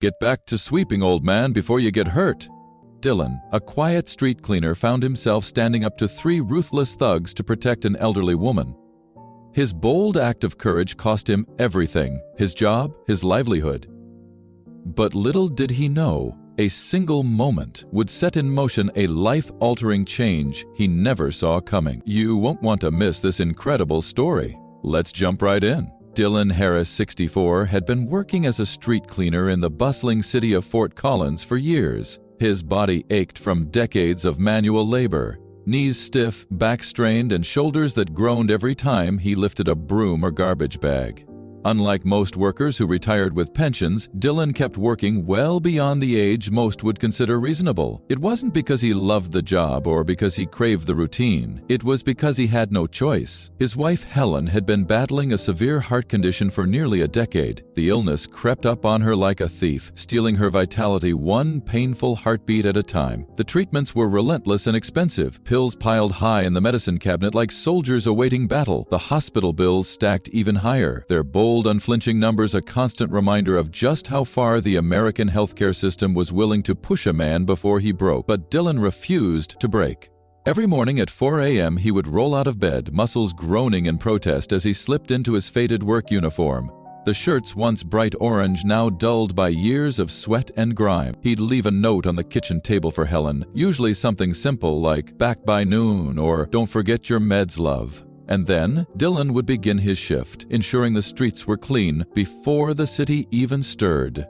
"Get back to sweeping, old man, before you get hurt." Dylan, a quiet street cleaner, found himself standing up to 3 ruthless thugs to protect an elderly woman. His bold act of courage cost him everything: his job, his livelihood. But little did he know, a single moment would set in motion a life-altering change he never saw coming. You won't want to miss this incredible story. Let's jump right in. Dylan Harris, 64, had been working as a street cleaner in the bustling city of Fort Collins for years. His body ached from decades of manual labor, knees stiff, back strained, and shoulders that groaned every time he lifted a broom or garbage bag. Unlike most workers who retired with pensions, Dylan kept working well beyond the age most would consider reasonable. It wasn't because he loved the job or because he craved the routine. It was because he had no choice. His wife Helen had been battling a severe heart condition for nearly a decade. The illness crept up on her like a thief, stealing her vitality one painful heartbeat at a time. The treatments were relentless and expensive, pills piled high in the medicine cabinet like soldiers awaiting battle. The hospital bills stacked even higher, their bold, unflinching numbers a constant reminder of just how far the American healthcare system was willing to push a man before he broke. But Dylan refused to break. Every morning at 4 a.m. he would roll out of bed, muscles groaning in protest as he slipped into his faded work uniform. The shirts, once bright orange, now dulled by years of sweat and grime. He'd leave a note on the kitchen table for Helen, usually something simple like, "Back by noon," or "Don't forget your meds, love." And then Dylan would begin his shift, ensuring the streets were clean before the city even stirred.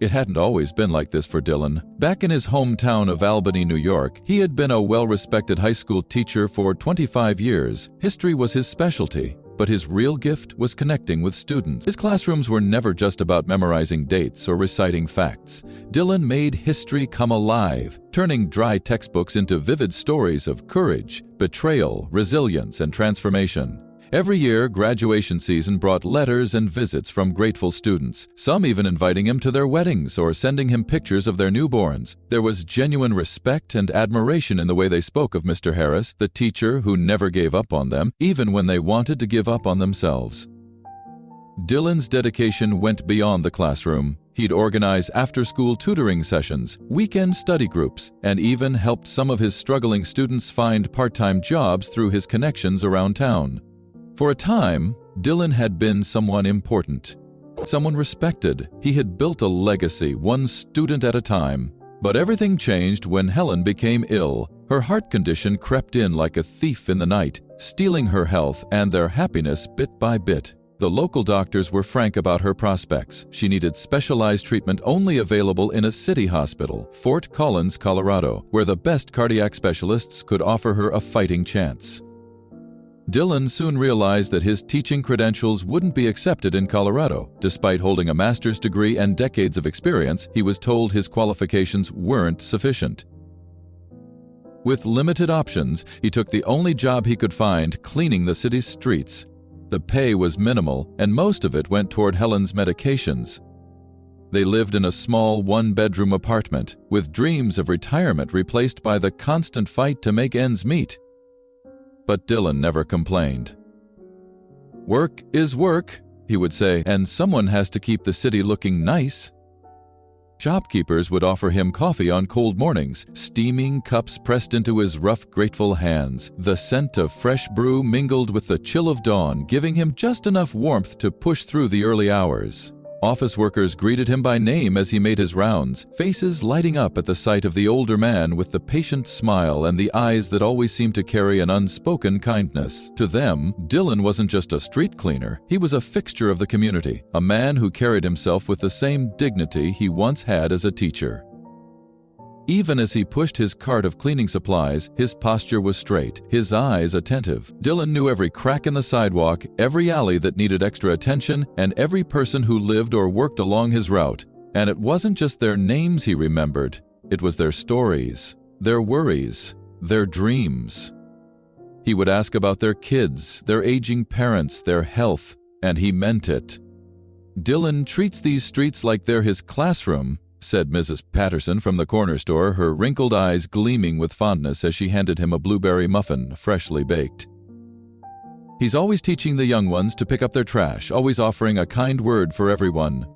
It hadn't always been like this for Dylan. Back in his hometown of Albany, New York, he had been a well-respected high school teacher for 25 years. History was his specialty, but his real gift was connecting with students. His classrooms were never just about memorizing dates or reciting facts. Dylan made history come alive, turning dry textbooks into vivid stories of courage, betrayal, resilience, and transformation. Every year, graduation season brought letters and visits from grateful students, some even inviting him to their weddings or sending him pictures of their newborns. There was genuine respect and admiration in the way they spoke of Mr. Harris, the teacher who never gave up on them, even when they wanted to give up on themselves. Dylan's dedication went beyond the classroom. He'd organize after-school tutoring sessions, weekend study groups, and even helped some of his struggling students find part-time jobs through his connections around town. For a time, Dylan had been someone important, someone respected. He had built a legacy, one student at a time. But everything changed when Helen became ill. Her heart condition crept in like a thief in the night, stealing her health and their happiness bit by bit. The local doctors were frank about her prospects. She needed specialized treatment only available in a city hospital, Fort Collins, Colorado, where the best cardiac specialists could offer her a fighting chance. Dylan soon realized that his teaching credentials wouldn't be accepted in Colorado. Despite holding a master's degree and decades of experience, he was told his qualifications weren't sufficient. With limited options, he took the only job he could find, cleaning the city's streets. The pay was minimal, and most of it went toward Helen's medications. They lived in a small one-bedroom apartment, with dreams of retirement replaced by the constant fight to make ends meet. But Dylan never complained. "Work is work," he would say, "and someone has to keep the city looking nice." Shopkeepers would offer him coffee on cold mornings, steaming cups pressed into his rough, grateful hands. The scent of fresh brew mingled with the chill of dawn, giving him just enough warmth to push through the early hours. Office workers greeted him by name as he made his rounds, faces lighting up at the sight of the older man with the patient smile and the eyes that always seemed to carry an unspoken kindness. To them, Dylan wasn't just a street cleaner. He was a fixture of the community, a man who carried himself with the same dignity he once had as a teacher. Even as he pushed his cart of cleaning supplies, his posture was straight, his eyes attentive. Dylan knew every crack in the sidewalk, every alley that needed extra attention, and every person who lived or worked along his route. And it wasn't just their names he remembered, it was their stories, their worries, their dreams. He would ask about their kids, their aging parents, their health, and he meant it. "Dylan treats these streets like they're his classroom," said Mrs. Patterson from the corner store, her wrinkled eyes gleaming with fondness as she handed him a blueberry muffin, freshly baked. "He's always teaching the young ones to pick up their trash, always offering a kind word for everyone."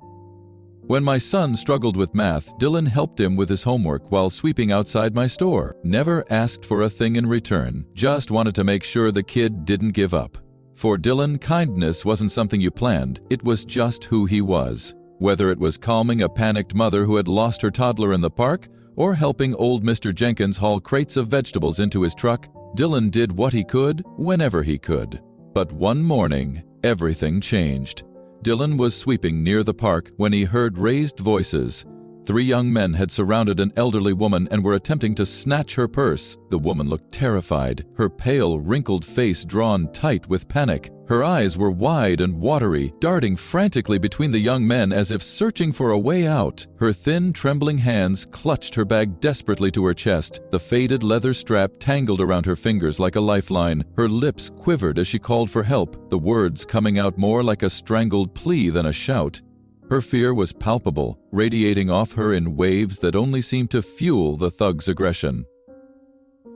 When my son struggled with math, Dylan helped him with his homework while sweeping outside my store. Never asked for a thing in return, just wanted to make sure the kid didn't give up. For Dylan, kindness wasn't something you planned, it was just who he was. Whether it was calming a panicked mother who had lost her toddler in the park, or helping old Mr. Jenkins haul crates of vegetables into his truck, Dylan did what he could, whenever he could. But one morning, everything changed. Dylan was sweeping near the park when he heard raised voices. 3 young men had surrounded an elderly woman and were attempting to snatch her purse. The woman looked terrified, her pale, wrinkled face drawn tight with panic. Her eyes were wide and watery, darting frantically between the young men as if searching for a way out. Her thin, trembling hands clutched her bag desperately to her chest. The faded leather strap tangled around her fingers like a lifeline. Her lips quivered as she called for help, the words coming out more like a strangled plea than a shout. Her fear was palpable, radiating off her in waves that only seemed to fuel the thug's aggression.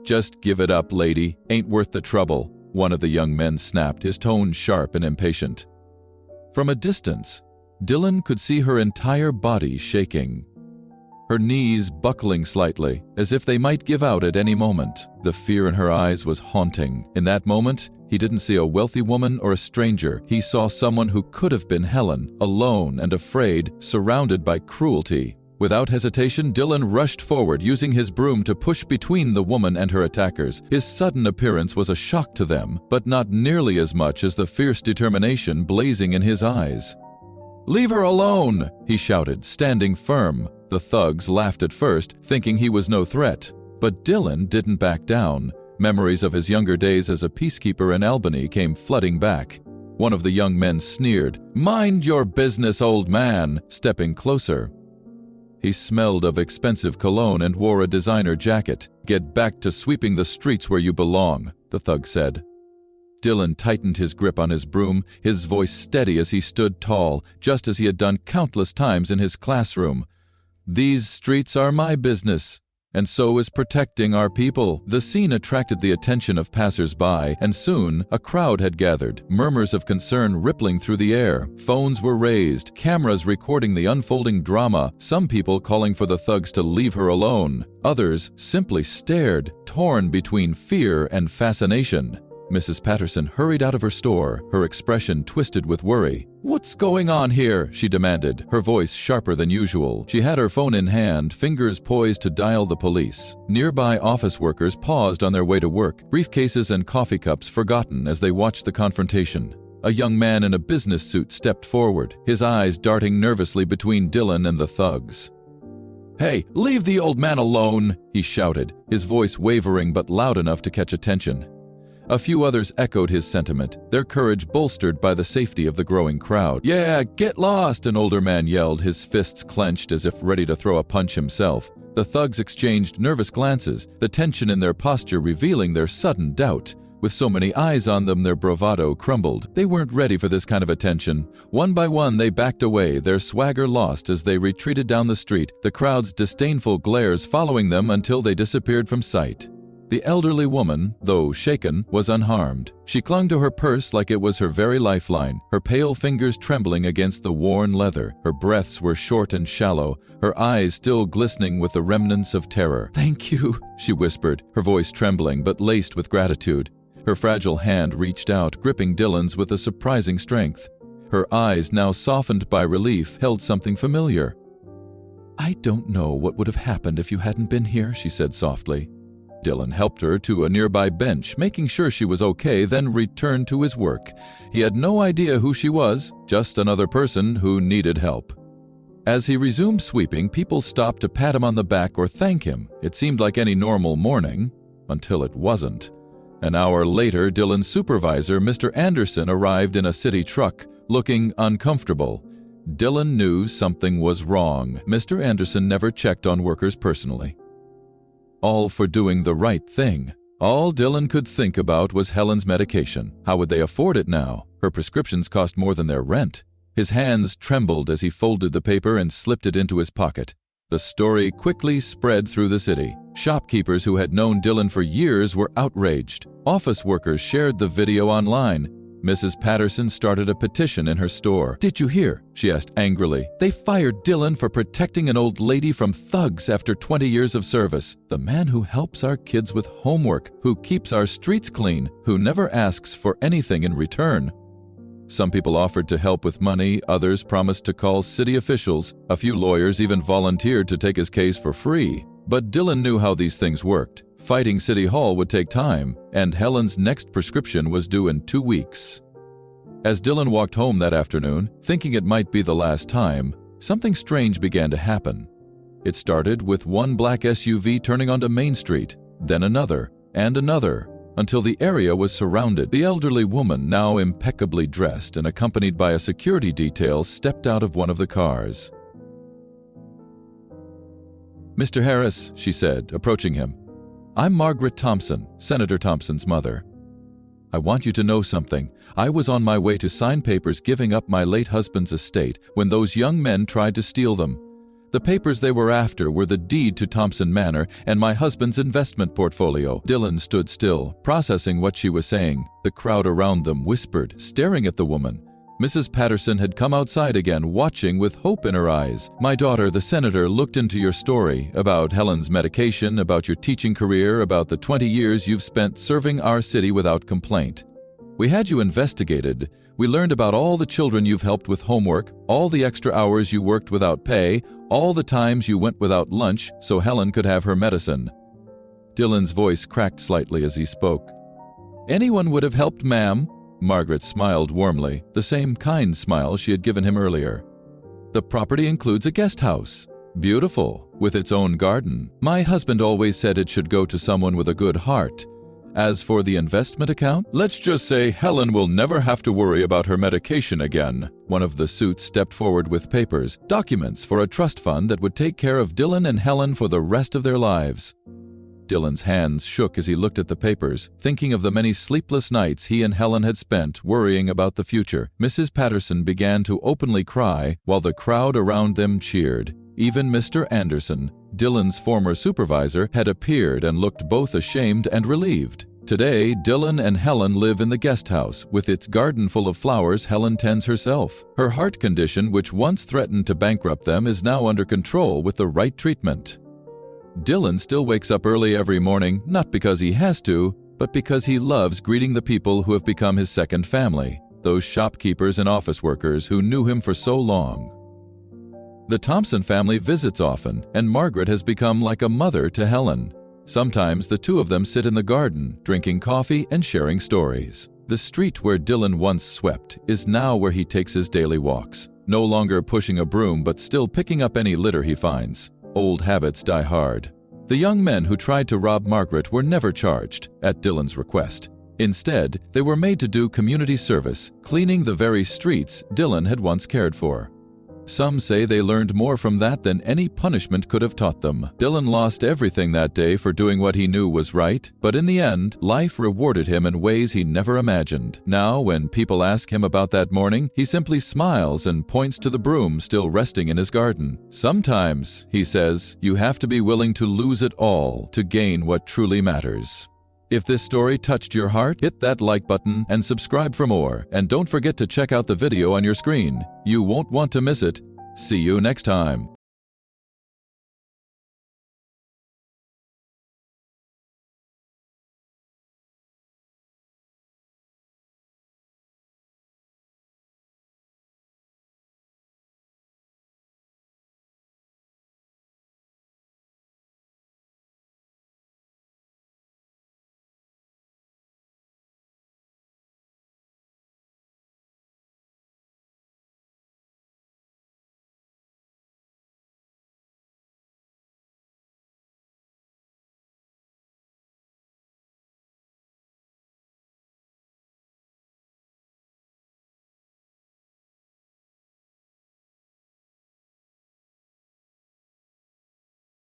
"Just give it up, lady. Ain't worth the trouble," one of the young men snapped, his tone sharp and impatient. From a distance, Dylan could see her entire body shaking, her knees buckling slightly, as if they might give out at any moment. The fear in her eyes was haunting. In that moment, he didn't see a wealthy woman or a stranger. He saw someone who could have been Helen, alone and afraid, surrounded by cruelty. Without hesitation, Dylan rushed forward, using his broom to push between the woman and her attackers. His sudden appearance was a shock to them, but not nearly as much as the fierce determination blazing in his eyes. "Leave her alone!" he shouted, standing firm. The thugs laughed at first, thinking he was no threat. But Dylan didn't back down. Memories of his younger days as a peacekeeper in Albany came flooding back. One of the young men sneered, "Mind your business, old man," stepping closer. He smelled of expensive cologne and wore a designer jacket. "Get back to sweeping the streets where you belong," the thug said. Dylan tightened his grip on his broom, his voice steady as he stood tall, just as he had done countless times in his classroom. "These streets are my business, and so is protecting our people." The scene attracted the attention of passers-by, and soon a crowd had gathered, murmurs of concern rippling through the air. Phones were raised, cameras recording the unfolding drama, some people calling for the thugs to leave her alone. Others simply stared, torn between fear and fascination. Mrs. Patterson hurried out of her store, her expression twisted with worry. "What's going on here?" she demanded, her voice sharper than usual. She had her phone in hand, fingers poised to dial the police. Nearby office workers paused on their way to work, briefcases and coffee cups forgotten as they watched the confrontation. A young man in a business suit stepped forward, his eyes darting nervously between Dylan and the thugs. "Hey, leave the old man alone!" he shouted, his voice wavering but loud enough to catch attention. A few others echoed his sentiment, their courage bolstered by the safety of the growing crowd. "Yeah, get lost!" an older man yelled, his fists clenched as if ready to throw a punch himself. The thugs exchanged nervous glances, the tension in their posture revealing their sudden doubt. With so many eyes on them, their bravado crumbled. They weren't ready for this kind of attention. One by one, they backed away, their swagger lost as they retreated down the street, the crowd's disdainful glares following them until they disappeared from sight. The elderly woman, though shaken, was unharmed. She clung to her purse like it was her very lifeline, her pale fingers trembling against the worn leather. Her breaths were short and shallow, her eyes still glistening with the remnants of terror. "Thank you," she whispered, her voice trembling but laced with gratitude. Her fragile hand reached out, gripping Dylan's with a surprising strength. Her eyes, now softened by relief, held something familiar. "I don't know what would have happened if you hadn't been here," she said softly. Dylan helped her to a nearby bench, making sure she was okay, then returned to his work. He had no idea who she was, just another person who needed help. As he resumed sweeping, people stopped to pat him on the back or thank him. It seemed like any normal morning, until it wasn't. An hour later, Dylan's supervisor, Mr. Anderson, arrived in a city truck, looking uncomfortable. Dylan knew something was wrong. Mr. Anderson never checked on workers personally. All for doing the right thing. All Dylan could think about was Helen's medication. How would they afford it now? Her prescriptions cost more than their rent. His hands trembled as he folded the paper and slipped it into his pocket. The story quickly spread through the city. Shopkeepers who had known Dylan for years were outraged. Office workers shared the video online. Mrs. Patterson started a petition in her store. "Did you hear?" she asked angrily. "They fired Dylan for protecting an old lady from thugs after 20 years of service. The man who helps our kids with homework, who keeps our streets clean, who never asks for anything in return." Some people offered to help with money, others promised to call city officials. A few lawyers even volunteered to take his case for free. But Dylan knew how these things worked. Fighting City Hall would take time, and Helen's next prescription was due in 2 weeks. As Dylan walked home that afternoon, thinking it might be the last time, something strange began to happen. It started with one black SUV turning onto Main Street, then another, and another, until the area was surrounded. The elderly woman, now impeccably dressed and accompanied by a security detail, stepped out of one of the cars. "Mr. Harris," she said, approaching him, "I'm Margaret Thompson, Senator Thompson's mother. I want you to know something. I was on my way to sign papers giving up my late husband's estate when those young men tried to steal them. The papers they were after were the deed to Thompson Manor and my husband's investment portfolio." Dylan stood still, processing what she was saying. The crowd around them whispered, staring at the woman. Mrs. Patterson had come outside again, watching with hope in her eyes. "My daughter, the senator, looked into your story about Helen's medication, about your teaching career, about the 20 years you've spent serving our city without complaint. We had you investigated. We learned about all the children you've helped with homework, all the extra hours you worked without pay, all the times you went without lunch so Helen could have her medicine." Dylan's voice cracked slightly as he spoke. "Anyone would have helped, ma'am." Margaret smiled warmly, the same kind smile she had given him earlier. "The property includes a guest house. Beautiful, with its own garden. My husband always said it should go to someone with a good heart. As for the investment account, let's just say Helen will never have to worry about her medication again." One of the suits stepped forward with papers, documents for a trust fund that would take care of Dylan and Helen for the rest of their lives. Dylan's hands shook as he looked at the papers, thinking of the many sleepless nights he and Helen had spent worrying about the future. Mrs. Patterson began to openly cry while the crowd around them cheered. Even Mr. Anderson, Dylan's former supervisor, had appeared and looked both ashamed and relieved. Today, Dylan and Helen live in the guest house, with its garden full of flowers Helen tends herself. Her heart condition, which once threatened to bankrupt them, is now under control with the right treatment. Dylan still wakes up early every morning, not because he has to, but because he loves greeting the people who have become his second family, those shopkeepers and office workers who knew him for so long. The Thompson family visits often, and Margaret has become like a mother to Helen. Sometimes the two of them sit in the garden, drinking coffee and sharing stories. The street where Dylan once swept is now where he takes his daily walks, no longer pushing a broom but still picking up any litter he finds. Old habits die hard. The young men who tried to rob Margaret were never charged, at Dylan's request. Instead, they were made to do community service, cleaning the very streets Dylan had once cared for. Some say they learned more from that than any punishment could have taught them. Dylan lost everything that day for doing what he knew was right, but in the end, life rewarded him in ways he never imagined. Now, when people ask him about that morning, he simply smiles and points to the broom still resting in his garden. "Sometimes," he says, "you have to be willing to lose it all to gain what truly matters." If this story touched your heart, hit that like button and subscribe for more. And don't forget to check out the video on your screen. You won't want to miss it. See you next time.